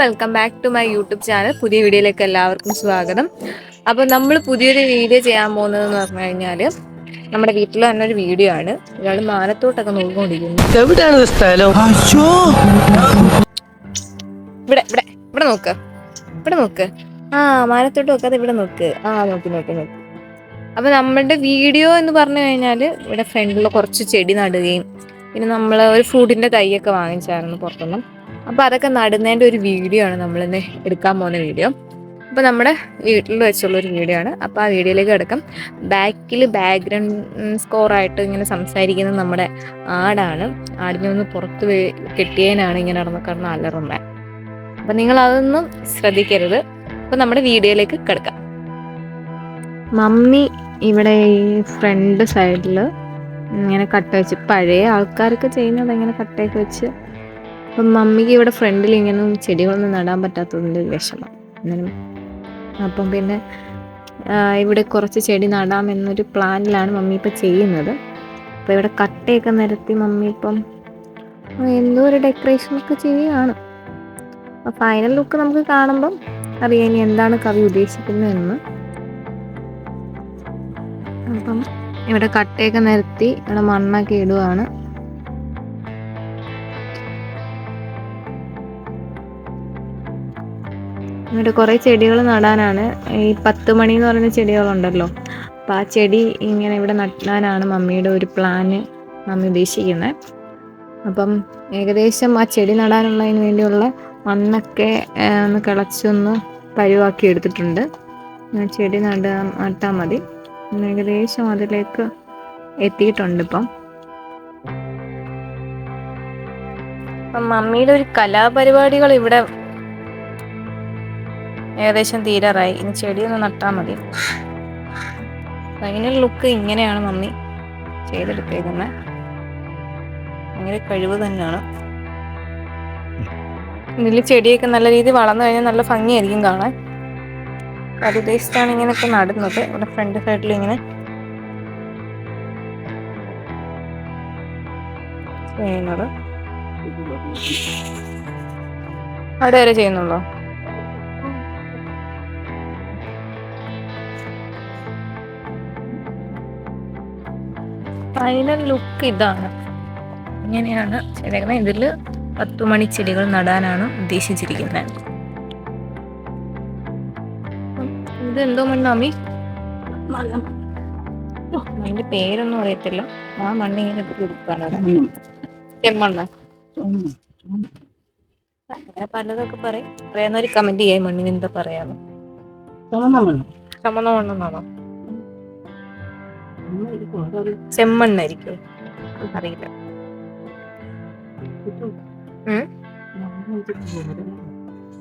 Welcome back to my YouTube channel. പുതിയ വീഡിയോയിലേക്ക് എല്ലാവർക്കും സ്വാഗതം. അപ്പോൾ നമ്മൾ പുതിയൊരു വീഡിയോ ചെയ്യാൻ പോകുന്നതെന്ന് പറഞ്ഞു കഴിഞ്ഞാൽ നമ്മുടെ വീട്ടിൽ തന്നെ ഒരു വീഡിയോ ആണ്. ഇയാൾ മാനത്തോട്ടൊക്കെ നോക്കിക്കൊണ്ടിരിക്കുന്നു. എവിടെയാണ് സ്ഥലം? ഇവിടെ ഇവിടെ ഇവിടെ നോക്ക്, ഇവിടെ നോക്ക്. ആ, മാനത്തോട്ട് നോക്കാതെ ഇവിടെ നോക്ക്. ആ, നോക്കി നോക്കി നോക്കി. അപ്പോൾ നമ്മുടെ വീഡിയോ എന്ന് പറഞ്ഞു കഴിഞ്ഞാൽ ഇവിടെ ഫ്രണ്ടിൽ കുറച്ച് ചെടി നടുകയും പിന്നെ നമ്മൾ ഒരു ഫ്രൂട്ടിൻ്റെ തൈയൊക്കെ വാങ്ങിച്ചായിരുന്നു പുറത്തുനിന്ന്. അപ്പോൾ അതൊക്കെ നടുന്നതിൻ്റെ ഒരു വീഡിയോ ആണ് നമ്മളിന്ന് എടുക്കാൻ പോകുന്ന വീഡിയോ. അപ്പോൾ നമ്മുടെ വീട്ടിൽ വെച്ചുള്ളൊരു വീഡിയോ ആണ്. അപ്പോൾ ആ വീഡിയോയിലേക്ക് കിടക്കാം. ബാക്കിൽ ബാക്ക്ഗ്രൗണ്ട് സ്കോറായിട്ട് ഇങ്ങനെ സംസാരിക്കുന്നത് നമ്മുടെ ആടാണ്. ആടിനെ ഒന്ന് പുറത്ത് കെട്ടിയതിനാണ് ഇങ്ങനെ കിടന്ന് അലറുന്നത്. അപ്പം നിങ്ങൾ അതൊന്നും ശ്രദ്ധിക്കരുത്. അപ്പോൾ നമ്മുടെ വീഡിയോയിലേക്ക് കിടക്കാം. മമ്മി ഇവിടെ ഈ ഫ്രണ്ട് സൈഡിൽ ഇങ്ങനെ കട്ട വെച്ച്, പഴയ ആൾക്കാരൊക്കെ ചെയ്യുന്നത് ഇങ്ങനെ കട്ടയൊക്കെ വെച്ച്. അപ്പം മമ്മിക്ക് ഇവിടെ ഫ്രണ്ടിൽ ഇങ്ങനെ ചെടികളൊന്നും നടാൻ പറ്റാത്തതിൻ്റെ വിഷമം. അപ്പം പിന്നെ ഇവിടെ കുറച്ച് ചെടി നടാമെന്നൊരു പ്ലാനിലാണ് മമ്മി ഇപ്പം ചെയ്യുന്നത്. അപ്പോൾ ഇവിടെ കട്ടയൊക്കെ നിരത്തി മമ്മി ഇപ്പം എന്തോ ഒരു ഡെക്കറേഷനൊക്കെ ചെയ്യുകയാണ്. അപ്പോൾ ഫൈനൽ ലുക്ക് നമുക്ക് കാണുമ്പം അറിയാം ഇനി എന്താണ് കവി ഉദ്ദേശിക്കുന്നതെന്ന്. അപ്പം ഇവിടെ കട്ടയൊക്കെ നിരത്തി ഇവിടെ മണ്ണൊക്കെ ഇടുകയാണ്. ഇവിടെ കുറേ ചെടികൾ നടാനാണ്. ഈ 10 മണി എന്ന് പറയുന്ന ചെടികളുണ്ടല്ലോ, അപ്പം ആ ചെടി ഇങ്ങനെ ഇവിടെ നടാനാണ് മമ്മിയുടെ ഒരു പ്ലാന് മമ്മി ഉദ്ദേശിക്കുന്നത്. അപ്പം ഏകദേശം ആ ചെടി നടാനുള്ളതിന് വേണ്ടിയുള്ള മണ്ണൊക്കെ ഒന്ന് കിളച്ചൊന്ന് പരുവാക്കി എടുത്തിട്ടുണ്ട്. ചെടി നട്ടാൽ മതി. ഏകദേശം അതിലേക്ക് എത്തിയിട്ടുണ്ട് ഇപ്പം. മമ്മിയുടെ ഒരു കലാപരിപാടികൾ ഇവിടെ ഏകദേശം തീരാറായി. ഇനി ചെടിയൊന്ന് നട്ടാൽ മതി. ഫൈനൽ ലുക്ക് ഇങ്ങനെയാണ് മമ്മി ചെയ്തെടുത്തേക്കുന്നത്. ഭയങ്കര കഴിവ് തന്നെയാണ്. ഇതിൽ ചെടിയൊക്കെ നല്ല രീതിയിൽ വളർന്നു കഴിഞ്ഞാൽ നല്ല ഭംഗിയായിരിക്കും കാണാൻ. അത് ഉദ്ദേശിച്ചാണ് ഇങ്ങനെയൊക്കെ നടുന്നത്. ഇവിടെ ഫ്രണ്ട് സൈഡിൽ ഇങ്ങനെ ചെയ്യുന്നത്. അവിടെ വരെ ചെയ്യുന്നുള്ളൂ. ഫൈനൽ ലുക്ക് ഇതാണ്. ഇങ്ങനെയാണ് ചെയ്തേക്കുന്നത്. ഇതിൽ 10 മണി ചെടികൾ നടാനാണ് ഉദ്ദേശിച്ചിരിക്കുന്നത്. ഇതെന്തോ മണ്ണാമി? അതിന്റെ പേരൊന്നും അറിയത്തില്ല. ആ മണ്ണ് ഇങ്ങനെ കൊടുക്കാനാണ്. ചെമ്മണ്ണ, അങ്ങനെ പലതൊക്കെ പറയും. അറിയാവുന്നവര് കമന്റ് ചെയ്യാൻ. മണ്ണിന് എന്താ പറയാന്ന്? ചുമന്ന മണ്ണെന്നാണോ? ചെമ്മണ്ണായിരിക്കും, അറിയില്ല.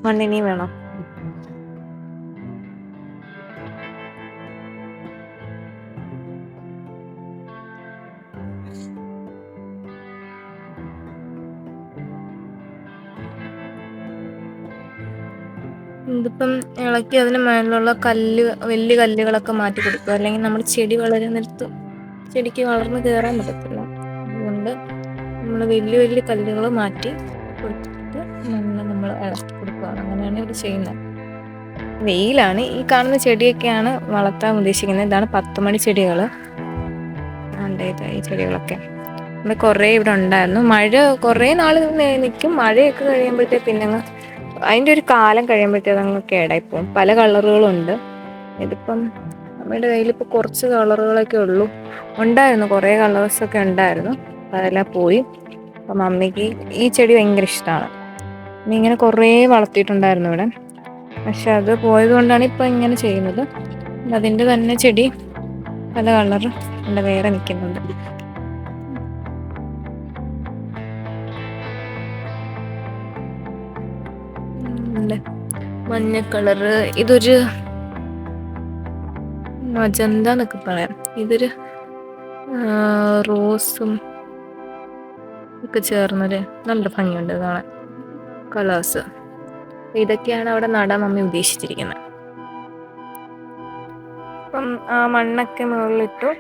മണ്ണിനി വേണം. ഇതിപ്പം ഇളക്കി അതിന് മേലുള്ള വലിയ കല്ലുകളൊക്കെ മാറ്റി കൊടുക്കുക. അല്ലെങ്കിൽ നമ്മൾ ചെടി വളരുന്നിടത്ത് ചെടിക്ക് വളർന്ന് കയറാൻ പറ്റത്തില്ല. അതുകൊണ്ട് നമ്മൾ വലിയ കല്ലുകൾ മാറ്റി കൊടുത്തിട്ട് മണ്ണ് നമ്മൾ ഇളക്കി കൊടുക്കുകയാണ്. അങ്ങനെയാണ് ഇവിടെ ചെയ്യുന്നത്. വെയിലാണ്. ഈ കാണുന്ന ചെടിയൊക്കെയാണ് വളർത്താൻ ഉദ്ദേശിക്കുന്നത്. ഇതാണ് 10 മണി ചെടികൾ. ഈ ചെടികളൊക്കെ ഇവിടെ കുറേ ഇവിടെ ഉണ്ടായിരുന്നു. മഴ കുറേ നാൾ നിൽക്കും. മഴയൊക്കെ കഴിയുമ്പോഴത്തേ പിന്നെ അതിൻ്റെ ഒരു കാലം കഴിയുമ്പോഴത്തേക്ക് അങ്ങ് കേടായിപ്പോവും. പല കളറുകളുണ്ട്. ഇതിപ്പം നമ്മുടെ കയ്യിലിപ്പോൾ കുറച്ച് കളറുകളൊക്കെ ഉള്ളൂ. ഉണ്ടായിരുന്നു, കുറേ കളേഴ്സൊക്കെ ഉണ്ടായിരുന്നു. അപ്പം അതെല്ലാം പോയി. അപ്പം മമ്മിക്ക് ഈ ചെടി ഭയങ്കര ഇഷ്ടമാണ്. പിന്നെ ഇങ്ങനെ കുറേ വളർത്തിയിട്ടുണ്ടായിരുന്നു ഇവിടെ. പക്ഷെ അത് പോയത് കൊണ്ടാണ് ഇപ്പം ഇങ്ങനെ ചെയ്യുന്നത്. അതിൻ്റെ തന്നെ ചെടി പല കളറ് ഇവിടെ വേറെ നിൽക്കുന്നുണ്ട്. മഞ്ഞ കളറ്, ഇതൊരു മജന്ത എന്നൊക്കെ പറയാം. ഇതൊരു റോസും ഒക്കെ ചേർന്നൊരു നല്ല ഭംഗിയുണ്ട് കാണാൻ കളേഴ്സ്. ഇതൊക്കെയാണ് അവിടെ നടാൻ മമ്മി ഉദ്ദേശിച്ചിരിക്കുന്നത്. അപ്പം ആ മണ്ണൊക്കെ മുകളിലിട്ടു.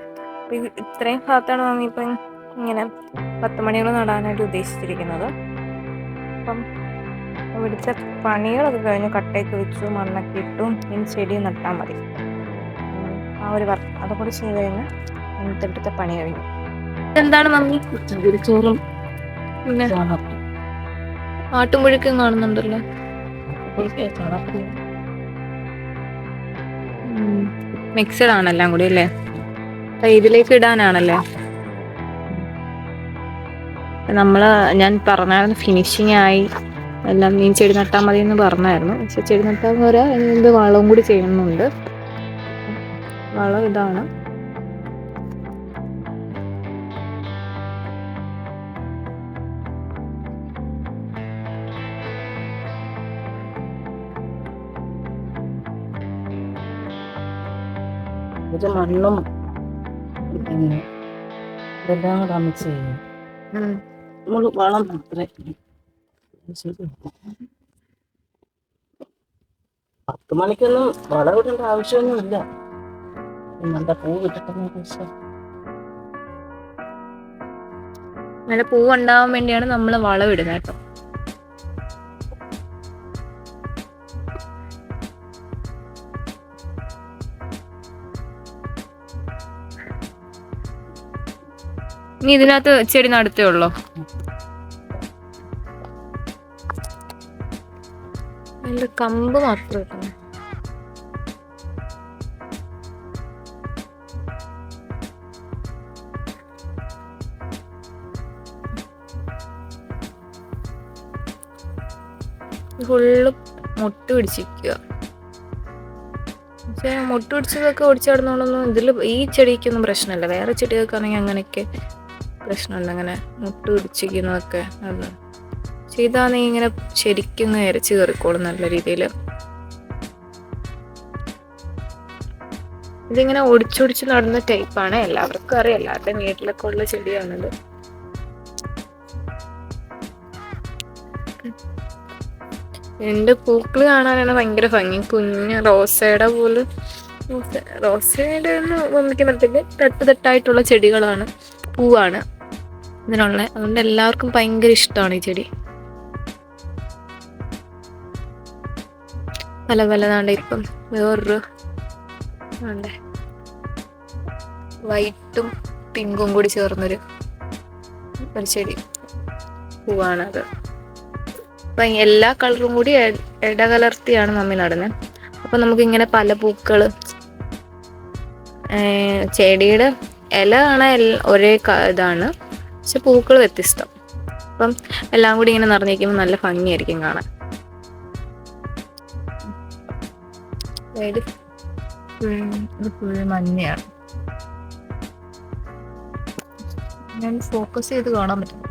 ഇത്രയും ഭാഗത്താണ് മമ്മി ഇപ്പം ഇങ്ങനെ 10 മണികൾ നടാനായിട്ട് ഉദ്ദേശിച്ചിരിക്കുന്നത്. അപ്പം ഇവിടുത്തെ പണികളൊക്കെ കഴിഞ്ഞു. കട്ടയൊക്കെ വെച്ചു, മണ്ണൊക്കെ ഇട്ടു. ഇനി ചെടി നട്ടാൽ മതി. ആ ഒരു വർക്ക് അതുകൂടി ചെയ്ത് കഴിഞ്ഞാൽ ഇന്നത്തെ ഇവിടുത്തെ പണി കഴിഞ്ഞു. എന്താണ് മമ്മി? ചോറും പിന്നെ ആട്ടുംപുഴുക്കും കാണുന്നുണ്ടല്ലോ. മിക്സഡ് ആണെല്ലാം കൂടി അല്ലേ? ഇതിലേക്ക് ഇടാനാണല്ലേ? ഞാൻ പറഞ്ഞായിരുന്നു ഫിനിഷിംഗ് ആയി, എല്ലാം നീ ചെടി നട്ടാൽ മതി എന്ന് പറഞ്ഞായിരുന്നു. പക്ഷെ ചെടി നട്ടാൽ പോരാ, അതിന് മുമ്പ് വളവും കൂടി ചെയ്യുന്നുണ്ട്. വളം ഇതാണ്. മണ്ണും ഇതെല്ലാം കൂടെ മിക്സ് ചെയ്യും. നമ്മൾ വളം അത്ര 10 മണിക്കൊന്നും വളം ഇടേണ്ട ആവശ്യമൊന്നുമില്ല. നല്ല പൂ കിട്ടട്ടെ. നല്ല പൂവുണ്ടാവാൻ വേണ്ടിയാണ് നമ്മൾ വളം ഇടുന്നത് കേട്ടോ. നീ ഇതിനകത്ത് ചെടി നടത്തേ ഉള്ളോ? അതിന്റെ കമ്പ് മാത്രം കിട്ടുന്നു. ഫുള്ള് മുട്ട പിടിച്ചിരിക്കുക. പക്ഷെ മുട്ട പിടിച്ചതൊക്കെ ഓടിച്ചാടുന്നോണ്ടൊന്നും ഈ ചെടിക്കൊന്നും പ്രശ്നമില്ല. വേറെ ചെടികൾക്കാണെങ്കിൽ അങ്ങനെയൊക്കെ പ്രശ്നമുണ്ട്. അങ്ങനെ മുട്ട പിടിച്ചിരിക്കുന്നതൊക്കെ ചെയ്താൽ ഇങ്ങനെ ശരിക്കും ഇരച്ച് കയറിക്കോളും നല്ല രീതിയിൽ. ഇതിങ്ങനെ ഒടിച്ചൊടിച്ച് നടുന്ന ടൈപ്പാണ്. എല്ലാവർക്കും അറിയാം, എല്ലാവരുടെ വീട്ടിലൊക്കെ ഉള്ള ചെടിയാണിത്. എൻ്റെ പൂക്കൾ കാണാനാണ് ഭയങ്കര ഭംഗി. കുഞ്ഞ് റോസയുടെ പോലെ, റോസയുടെ ഒന്നും വന്നിക്കുമ്പോഴത്തേക്ക് തട്ടായിട്ടുള്ള ചെടികളാണ്, പൂവാണ് ഇതിനുള്ള. അതുകൊണ്ട് എല്ലാവർക്കും ഭയങ്കര ഇഷ്ടമാണ് ഈ ചെടി. പല പലതാണ്ട്. ഇപ്പം വേറൊരു വൈറ്റും പിങ്കും കൂടി ചേർന്നൊരു ചെടി പൂവാണത്. അപ്പം എല്ലാ കളറും കൂടി ഇടകലർത്തിയാണ് മമ്മി നടുന്നത്. അപ്പം നമുക്കിങ്ങനെ പല പൂക്കൾ, ചെടിയുടെ ഇല കാണാൻ ഒരേ ഇതാണ്, പക്ഷെ പൂക്കൾ വ്യത്യസ്തം. അപ്പം എല്ലാം കൂടി ഇങ്ങനെ നിറഞ്ഞിരിക്കുമ്പോൾ നല്ല ഭംഗിയായിരിക്കും കാണാൻ. ഇത് ഫുൾ മഞ്ഞയാണ്. ഞാൻ ഫോക്കസ് ചെയ്ത് കാണാൻ പറ്റും.